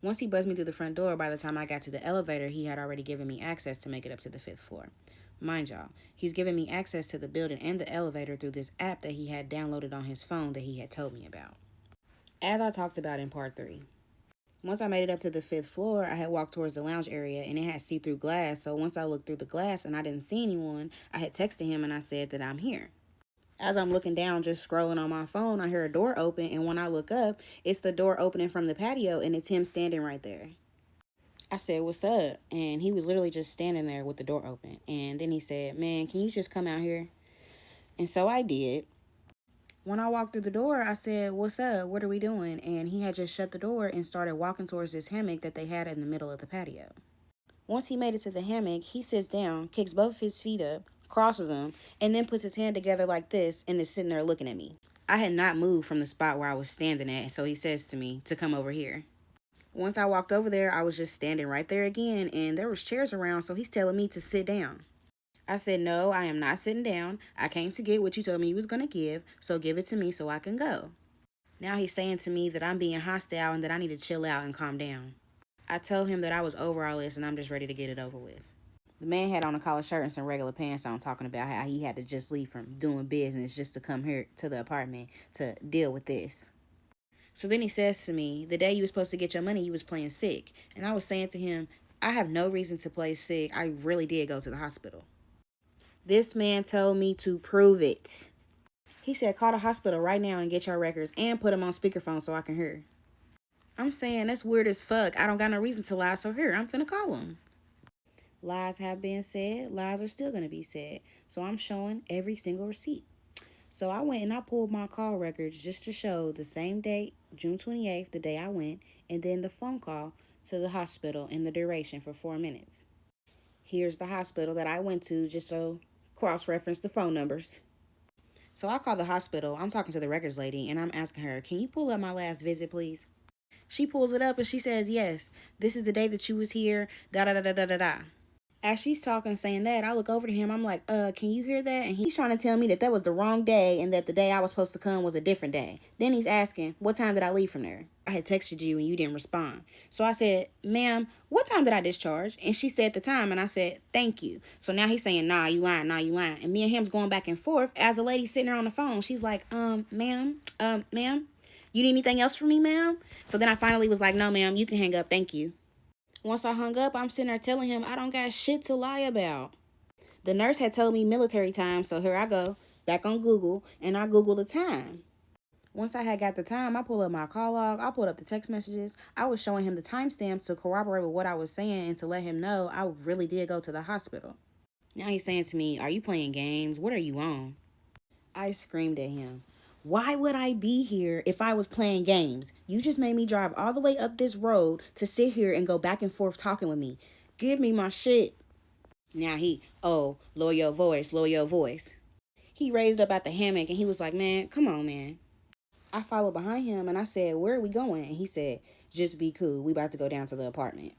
Once he buzzed me through the front door, by the time I got to the elevator, he had already given me access to make it up to the 5th floor. Mind y'all, he's giving me access to the building and the elevator through this app that he had downloaded on his phone that he had told me about. As I talked about in part 3, once I made it up to the 5th floor, I had walked towards the lounge area and it had see-through glass. So once I looked through the glass and I didn't see anyone, I had texted him and I said that I'm here. As I'm looking down, just scrolling on my phone, I hear a door open. And when I look up, it's the door opening from the patio and it's him standing right there. I said, "What's up?" And he was literally just standing there with the door open. And then he said, "Man, can you just come out here?" And so I did. When I walked through the door, I said, "What's up? What are we doing?" And he had just shut the door and started walking towards this hammock that they had in the middle of the patio. Once he made it to the hammock, he sits down, kicks both of his feet up, crosses them, and then puts his hand together like this and is sitting there looking at me. I had not moved from the spot where I was standing at, so he says to me to come over here. Once I walked over there, I was just standing right there again, and there was chairs around, so he's telling me to sit down. I said, "No, I am not sitting down. I came to get what you told me you was going to give, so give it to me so I can go." Now he's saying to me that I'm being hostile and that I need to chill out and calm down. I told him that I was over all this and I'm just ready to get it over with. The man had on a collared shirt and some regular pants on, talking about how he had to just leave from doing business just to come here to the apartment to deal with this. So then he says to me, "The day you were supposed to get your money, you was playing sick." And I was saying to him, "I have no reason to play sick. I really did go to the hospital." This man told me to prove it. He said, "Call the hospital right now and get your records and put them on speakerphone so I can hear." I'm saying, that's weird as fuck. I don't got no reason to lie, so here, I'm finna call him. Lies have been said, lies are still gonna be said. So I'm showing every single receipt. So I went and I pulled my call records just to show the same date, June 28th, the day I went, and then the phone call to the hospital and the duration for 4 minutes. Here's the hospital that I went to just to cross-reference the phone numbers. So I call the hospital. I'm talking to the records lady, and I'm asking her, "Can you pull up my last visit, please?" She pulls it up and she says, "Yes, this is the day that you was here, da da da da da da da." As she's talking, saying that, I look over to him. I'm like, can you hear that?" And he's trying to tell me that that was the wrong day and that the day I was supposed to come was a different day. Then he's asking, "What time did I leave from there?" I had texted you and you didn't respond. So I said, "Ma'am, what time did I discharge?" And she said the time, and I said, "Thank you." So now he's saying, "Nah, you lying, nah, you lying." And me and him's going back and forth as a lady sitting there on the phone. She's like, ma'am, you need anything else from me, ma'am?" So then I finally was like, "No, ma'am, you can hang up. Thank you." Once I hung up, I'm sitting there telling him I don't got shit to lie about. The nurse had told me military time, so here I go, back on Google, and I Google the time. Once I had got the time, I pulled up my call log, I pulled up the text messages. I was showing him the timestamps to corroborate with what I was saying and to let him know I really did go to the hospital. Now he's saying to me, "Are you playing games? What are you on?" I screamed at him, "Why would I be here if I was playing games? You just made me drive all the way up this road to sit here and go back and forth talking with me. Give me my shit." Now lower your voice, lower your voice. He raised up at the hammock and he was like, "Man, come on, man." I followed behind him and I said, "Where are we going?" And he said, "Just be cool. We about to go down to the apartment."